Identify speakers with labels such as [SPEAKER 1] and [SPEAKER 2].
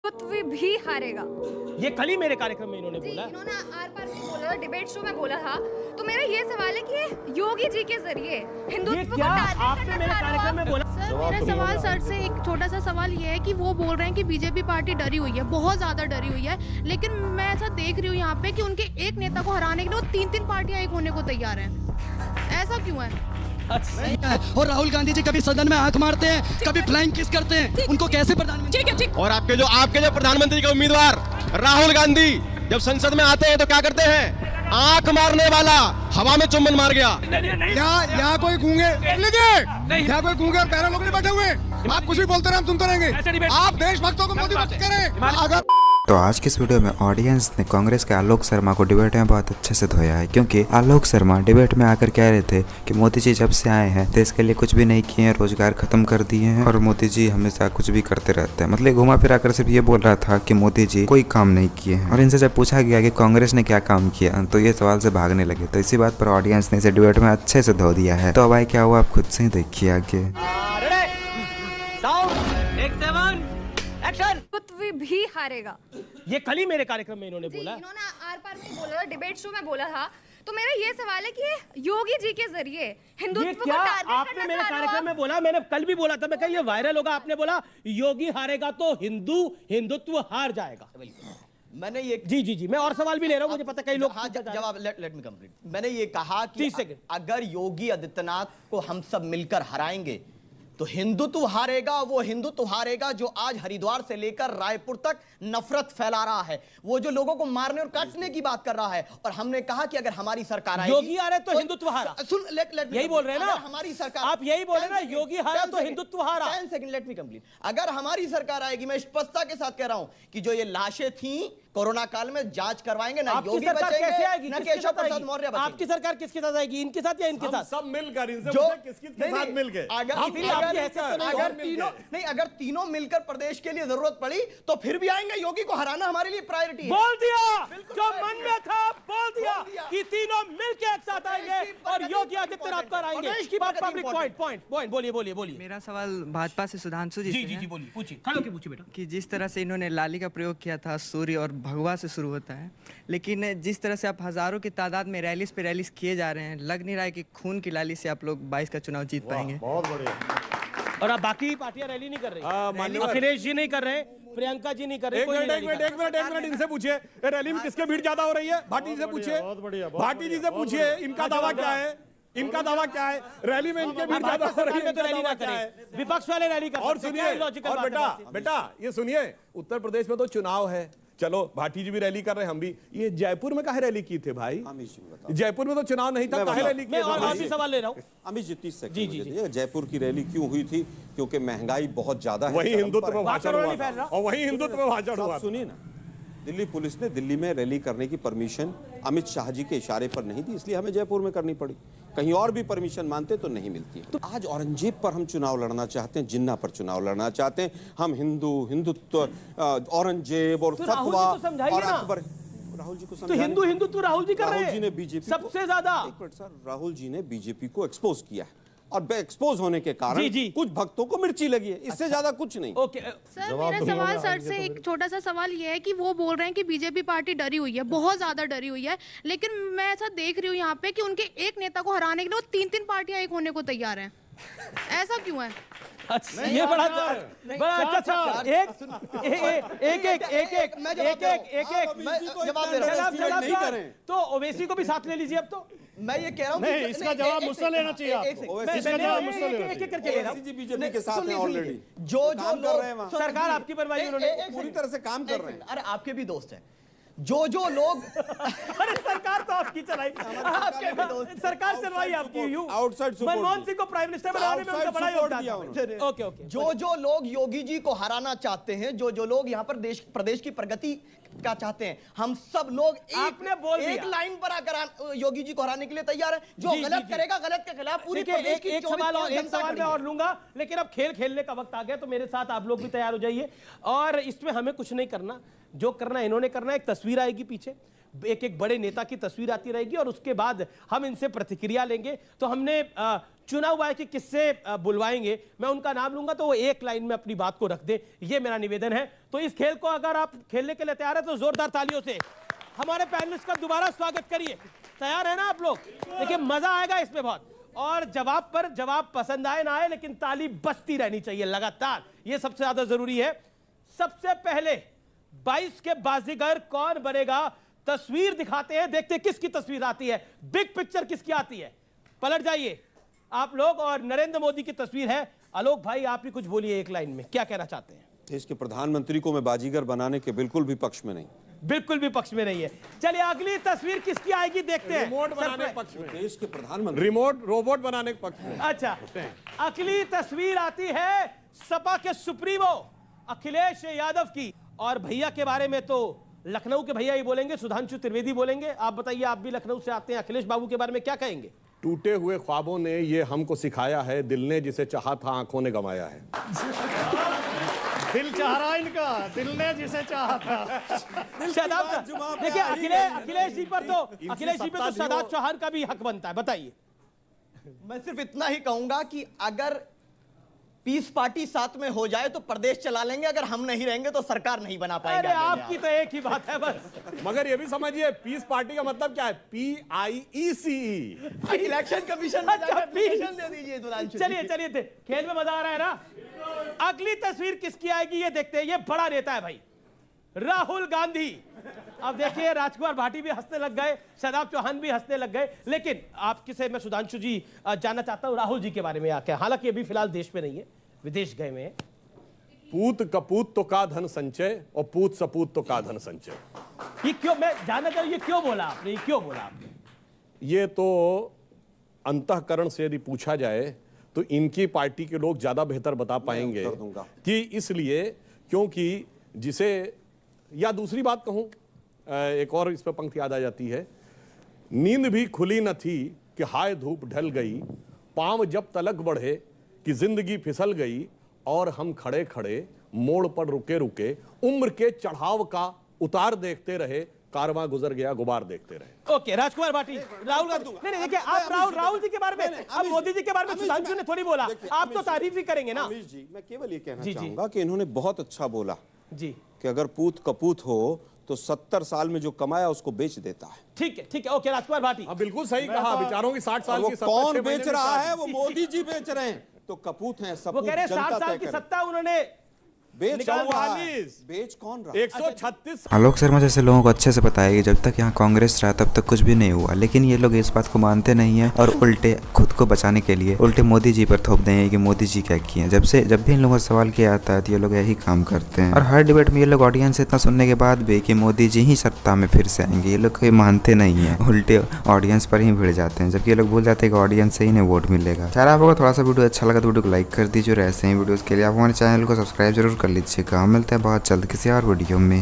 [SPEAKER 1] हिंदुत्व भी हारेगा।
[SPEAKER 2] ये कल ही मेरे कार्यक्रम में इन्होंने बोला।
[SPEAKER 1] इन्होंने आर पार में बोला, डिबेट शो में बोला था। तो मेरा ये सवाल है कि योगी जी के जरिए हिंदुत्व को
[SPEAKER 2] आपने मेरे कार्यक्रम में बोला।
[SPEAKER 3] सर मेरा सवाल सर से एक छोटा सा सवाल ये है कि वो बोल रहे हैं कि बीजेपी पार्टी डरी हुई है, बहुत ज्यादा डरी हुई है, लेकिन मैं ऐसा देख रही हूँ यहाँ पे कि उनके एक नेता को हराने के लिए वो तीन पार्टियां एक होने को तैयार हैं। ऐसा क्यों है?
[SPEAKER 4] और राहुल गांधी जी कभी सदन में आंख मारते हैं, कभी फ्लाइंग किस करते हैं, उनको कैसे प्रधानमंत्री? ठीक।
[SPEAKER 5] और आपके जो प्रधानमंत्री के उम्मीदवार राहुल गांधी जब संसद में आते हैं तो क्या करते हैं? आंख मारने वाला हवा में चुम्बन मार गया।
[SPEAKER 6] यहाँ कोई गूंगे यहाँ कोई गूंगे और पैरों लोग नहीं बैठे हुए। आप कुछ भी बोलते रहे, हम सुनते रहेंगे। आप देशभक्तों को मोदी मत करें। अगर
[SPEAKER 7] तो आज की इस वीडियो में ऑडियंस ने कांग्रेस के आलोक शर्मा को डिबेट में बहुत अच्छे से धोया है, क्योंकि आलोक शर्मा डिबेट में आकर कह रहे थे कि मोदी जी जब से आए हैं देश के लिए कुछ भी नहीं किए हैं, रोजगार खत्म कर दिए हैं और मोदी जी हमेशा कुछ भी करते रहते हैं। मतलब घुमा फिरा कर सिर्फ ये बोल रहा था कि मोदी जी कोई काम नहीं किए हैं। और इनसे जब पूछा गया कि कांग्रेस ने क्या काम किया तो ये सवाल से भागने लगे। तो इसी बात पर ऑडियंस ने इसे डिबेट में अच्छे से धो दिया है। तो अब भाई क्या हुआ आप खुद से ही देखिए आगे।
[SPEAKER 1] हिंदुत्व भी हारेगा।
[SPEAKER 2] ये कल ही मेरे कार्यक्रम में इन्होंने बोला।
[SPEAKER 1] इन्होंने आर पार में बोला, डिबेट शो में बोला था। तो मेरा ये सवाल है कि योगी जी के जरिए हिंदुत्व को टारगेट
[SPEAKER 2] आपने मेरे कार्यक्रम में बोला, मैंने कल भी बोला था। मैं कहा ये वायरल होगा। आपने बोला योगी हारेगा तो हिंदुत्व हार जाएगा।
[SPEAKER 8] मैंने ये
[SPEAKER 2] जी मैं और सवाल भी ले रहा हूं, मुझे पता कई लोग।
[SPEAKER 8] जवाब लेट मी कंप्लीट। मैंने ये कहा कि
[SPEAKER 2] 30 सेकंड।
[SPEAKER 8] अगर योगी आदित्यनाथ को हम सब मिलकर हराएंगे तो हिंदुत्व हारेगा। वो हिंदुत्व हारेगा जो आज हरिद्वार से लेकर रायपुर तक नफरत फैला रहा है, वो जो लोगों को मारने और काटने की बात कर रहा है। और हमने कहा कि अगर हमारी सरकार आएगी,
[SPEAKER 2] योगी आ रहे तो हिंदुत्व हारा।
[SPEAKER 8] सुन,
[SPEAKER 2] यही बोल रहे हैं ना
[SPEAKER 8] हमारी सरकार।
[SPEAKER 2] आप यही बोल रहे हैं ना, योगी हारा तो हिंदुत्व हारा।
[SPEAKER 8] 10 सेकंड, लेट मी कंप्लीट। अगर हमारी सरकार आएगी, मैं स्पष्टता के साथ कह रहा हूं कि जो ये लाशें थी कोरोना काल में जांच करवाएंगे ना, योगी बचेंगे ना केशव प्रसाद मौर्य बचेंगे।
[SPEAKER 2] आपकी सरकार किसके साथ आएगी? इनके साथ या इनके साथ?
[SPEAKER 6] सब मिलकर इनसे
[SPEAKER 8] जो
[SPEAKER 6] किसके साथ मिलकर
[SPEAKER 8] अगर तीनों मिलकर प्रदेश के लिए जरूरत पड़ी तो फिर भी आएंगे। योगी को हराना हमारे लिए प्रायोरिटी है।
[SPEAKER 2] बोल दिया जो मन में था, बोल दिया कि तीनों मिलकर एक साथ आएंगे और योगी आदित्यनाथ पर आएंगे। पॉइंट बोलिए।
[SPEAKER 9] मेरा सवाल भाजपा से सुधांशु जी
[SPEAKER 2] जी बोलिए, पूछिए, खड़े होके पूछिए बेटा।
[SPEAKER 9] कि जिस तरह से इन्होंने लाली का प्रयोग किया था, सूर्य और भगवा से शुरू होता है, लेकिन जिस तरह से आप हजारों की तादाद में रैलीज पे रैलीज किए जा रहे हैं, लग नहीं रहा है कि खून की लाली से आप लोग 22 का चुनाव जीत पाएंगे।
[SPEAKER 6] बहुत बढ़िया।
[SPEAKER 2] और अब बाकी पार्टियां रैली नहीं कर रही। अखिलेश जी नहीं कर रहे, प्रियंका जी नहीं कर रहे।
[SPEAKER 6] एक मिनट इनसे पूछिए, रैली में किसके भीड़ ज्यादा हो रही है? भाटी जी से पूछिए। भाटी जी से पूछिए, इनका दावा क्या है? रैली में इनके भीड़ ज्यादा हो रही है
[SPEAKER 2] तो रैली ना करें, विपक्ष वाले रैली कर।
[SPEAKER 6] और सुनिए, और बेटा ये सुनिए, उत्तर प्रदेश में तो चुनाव है। चलो भाटी जी भी रैली कर रहे हैं, हम भी। ये जयपुर में काहे रैली की थे भाई? जयपुर में तो चुनाव नहीं था, काहे रैली की?
[SPEAKER 2] मैं और भी सवाल ले रहा हूँ।
[SPEAKER 10] अमित जी 30 सेकंड जी। जयपुर की रैली क्यों हुई थी? क्योंकि महंगाई बहुत ज्यादा है।
[SPEAKER 6] वही हिंदुत्व में भाषण हुआ और वही हिंदुत्व में भाषण हुआ।
[SPEAKER 10] सुनिए ना, दिल्ली पुलिस ने दिल्ली में रैली करने की परमिशन अमित शाह जी के इशारे पर नहीं दी, इसलिए हमें जयपुर में करनी पड़ी। कहीं और भी परमिशन मानते तो नहीं मिलती है। तो आज औरंगजेब पर हम चुनाव लड़ना चाहते हैं, जिन्ना पर चुनाव लड़ना चाहते हैं हम। हिंदुत्व, औरंगजेब और फतवा और अकबर। राहुल जी को
[SPEAKER 2] तो हिंदुत्व राहुल जी कर रहे हैं।
[SPEAKER 10] राहुल जी ने बीजेपी
[SPEAKER 2] सबसे ज्यादा।
[SPEAKER 10] एक मिनट सर, राहुल जी ने बीजेपी को एक्सपोज किया है और एक्सपोज होने के कारण कुछ भक्तों को मिर्ची लगी है, इससे ज्यादा कुछ नहीं।
[SPEAKER 3] सर मेरा सवाल सर से एक छोटा सा सवाल ये है कि वो बोल रहे हैं कि बीजेपी पार्टी डरी हुई है, बहुत ज्यादा डरी हुई है, लेकिन मैं ऐसा देख रही हूँ यहाँ पे कि उनके एक नेता को हराने के लिए वो तीन पार्टियां एक होने को तैयार हैं। ऐसा क्यों है?
[SPEAKER 2] अच्छा, ये बड़ा अच्छा। एक तो ओवैसी को भी साथ ले लीजिए। अब तो
[SPEAKER 8] मैं ये कह रहा हूँ
[SPEAKER 6] नहीं, इसका जवाब मुझसे लेना चाहिए आपको।
[SPEAKER 2] इसका जवाब मुझसे लेना चाहिए।
[SPEAKER 10] बीजेपी के साथ हैं ऑलरेडी,
[SPEAKER 8] जो लोग
[SPEAKER 2] सरकार आपकी बनवाई, उन्होंने
[SPEAKER 10] पूरी तरह से काम कर रहे हैं।
[SPEAKER 8] अरे आपके भी दोस्त हैं जो लोग
[SPEAKER 2] अरे सरकार तो आपकी चलाई, आपके भी दोस्त सरकार चलवाई आपकी।
[SPEAKER 10] आउटसाइड
[SPEAKER 2] मनमोहन सिंह को प्राइम मिनिस्टर बनाने में उनका बड़ा योगदान था। ओके
[SPEAKER 8] जो लोग योगी जी को हराना चाहते हैं, जो लोग यहाँ पर प्रदेश की प्रगति का चाहते हैं, हम सब लोग एक लाइन पर आकर योगी जी को हराने के लिए तैयार है। जो गलत करेगा, गलत के खिलाफ पूरी प्रदेश की
[SPEAKER 2] एक सवाल मैं और लूंगा, लेकिन अब खेल खेलने का वक्त आ गया, तो मेरे साथ आप लोग भी तैयार हो जाइए। और इसमें हमें कुछ नहीं करना, जो करना इन्होंने करना। एक तस्वीर आएगी पीछे, एक बड़े नेता की तस्वीर आती रहेगी और उसके बाद हम इनसे प्रतिक्रिया लेंगे। तो हमने चुनाव आयोग के किससे बुलवाएंगे, मैं उनका नाम लूंगा तो वो एक लाइन में अपनी बात को रख दे, ये मेरा निवेदन है। तो इस खेल को अगर आप खेलने के लिए तैयार है तो जोरदार तालियों से हमारे पैनलिस्ट का दोबारा स्वागत करिए। तैयार है ना आप लोग? देखिए मजा आएगा इसमें बहुत, और जवाब पर जवाब पसंद आए ना आए लेकिन ताली बजती रहनी चाहिए लगातार, ये सबसे ज्यादा जरूरी है। सबसे पहले 22 के बाजीगर कौन बनेगा, तस्वीर दिखाते हैं, देखते हैं किसकी तस्वीर आती है, बिग पिक्चर किसकी आती है। पलट जाइए आप लोग और नरेंद्र मोदी की तस्वीर है। आलोक भाई आप भी कुछ बोलिए एक लाइन में, क्या कहना चाहते हैं?
[SPEAKER 10] देश के प्रधानमंत्री को मैं बाजीगर बनाने के बिल्कुल भी पक्ष में नहीं,
[SPEAKER 2] बिल्कुल भी पक्ष में नहीं है। चलिए अगली तस्वीर किसकी आएगी देखते हैं।
[SPEAKER 6] रिमोट बनाने के पक्ष में,
[SPEAKER 10] देश के प्रधानमंत्री
[SPEAKER 6] रिमोट रोबोट बनाने के पक्ष में।
[SPEAKER 2] अच्छा, अगली तस्वीर आती है सपा के सुप्रीमो अखिलेश यादव की, और भैया के बारे में तो लखनऊ के भैया ही बोलेंगे, सुधांशु त्रिवेदी बोलेंगे। आप बताइए, आप भी लखनऊ से आते हैं, अखिलेश बाबू के बारे में क्या कहेंगे?
[SPEAKER 6] टूटे हुए ख्वाबों ने ये हमको सिखाया है, दिल ने जिसे चाहा था आंखों ने गंवाया है।
[SPEAKER 11] दिल चाह रहा इनका, दिल ने जिसे चाहा था।
[SPEAKER 2] देखिए अखिलेश जी पर तो सादात चौहान का भी हक बनता है, बताइए।
[SPEAKER 8] मैं सिर्फ इतना ही कहूंगा कि अगर पीस पार्टी साथ में हो जाए तो प्रदेश चला लेंगे, अगर हम नहीं रहेंगे तो सरकार नहीं बना पाएंगे।
[SPEAKER 2] अरे आपकी तो एक ही बात है बस।
[SPEAKER 6] मगर ये भी समझिए पीस पार्टी का मतलब क्या है, PIECE,
[SPEAKER 8] इलेक्शन कमीशन दे दीजिए।
[SPEAKER 2] चलिए खेल में मजा आ रहा है ना। अगली तस्वीर किसकी आएगी ये देखते हैं। ये बड़ा नेता है भाई, राहुल गांधी। अब देखिए राजकुमार भाटी भी हंसने लग गए, शादाब चौहान भी हंसने लग गए, लेकिन आपके से मैं सुधांशु जी जानना चाहता हूं राहुल जी के बारे में आके। हालांकि अभी फिलहाल देश में नहीं है, विदेश गए में।
[SPEAKER 6] पूत कपूत तो का धन संचय और पूत सपूत तो का धन संचय।
[SPEAKER 2] ये क्यों, मैं जानना चाहूँ ये क्यों बोला आपने, ये क्यों बोला आपने?
[SPEAKER 6] ये तो अंतःकरण से यदि पूछा जाए तो इनकी पार्टी के लोग ज्यादा बेहतर बता पाएंगे कि इसलिए क्योंकि जिसे, या दूसरी बात कहूं, एक और इस पर पंक्ति याद आ जाती है, नींद भी खुली न थी कि हाय धूप ढल गई, पांव जब तलक बढ़े कि जिंदगी फिसल गई, और हम खड़े खड़े मोड़ पर रुके रुके, उम्र के चढ़ाव का उतार देखते रहे, कारवां गुजर गया गुबार देखते रहे।
[SPEAKER 2] ओके राजकुमार भाटी, राहुल गांधी। नहीं देखिए आप राहुल जी के बारे में, अब मोदी जी के बारे में सुधांशु ने थोड़ी बोला, आप तो तारीफ ही करेंगे ना।
[SPEAKER 10] अमीश जी, मैं केवल ये कहना चाहूंगा कि इन्होंने बहुत अच्छा बोला
[SPEAKER 2] जी
[SPEAKER 10] कि अगर पूत कपूत हो तो 70 साल में जो कमाया उसको बेच देता है।
[SPEAKER 2] ठीक है ओके राजकुमार भाटी,
[SPEAKER 6] बिल्कुल सही कहा। विचारों की 60 साल की
[SPEAKER 10] कौन बेच रहा है? वो मोदी जी बेच रहे हैं, तो कपूत हैं सब।
[SPEAKER 2] वो कह रहे 60 साल की सत्ता उन्होंने
[SPEAKER 10] बेच कौन रहा है?
[SPEAKER 6] 136।
[SPEAKER 7] आलोक शर्मा जैसे लोगों को अच्छे से पता है कि जब तक यहाँ कांग्रेस रहा तब तक कुछ भी नहीं हुआ, लेकिन ये लोग इस बात को मानते नहीं है और उल्टे खुद को बचाने के लिए उल्टे मोदी जी पर थोप देंगे कि मोदी जी क्या किए हैं। जब भी इन लोगों से सवाल किया जाता है तो ये लोग यही काम करते हैं, और हर डिबेट में ये लोग ऑडियंस से इतना सुनने के बाद भी कि मोदी जी ही सत्ता में फिर से आएंगे, ये लोग कोई मानते नहीं है, उल्टे ऑडियंस पर ही भिड़ जाते हैं, जबकि ये लोग भूल जाते हैं कि ऑडियंस से ही नहीं वोट मिलेगा। चाहे आपको थोड़ा सा वीडियो अच्छा लगा तो वीडियो को लाइक कर दीजिए, और ऐसे ही वीडियोस के लिए आप हमारे चैनल को सब्सक्राइब जरूर कर लीजिएगा। मिलते हैं बहुत जल्द किसी और वीडियो में।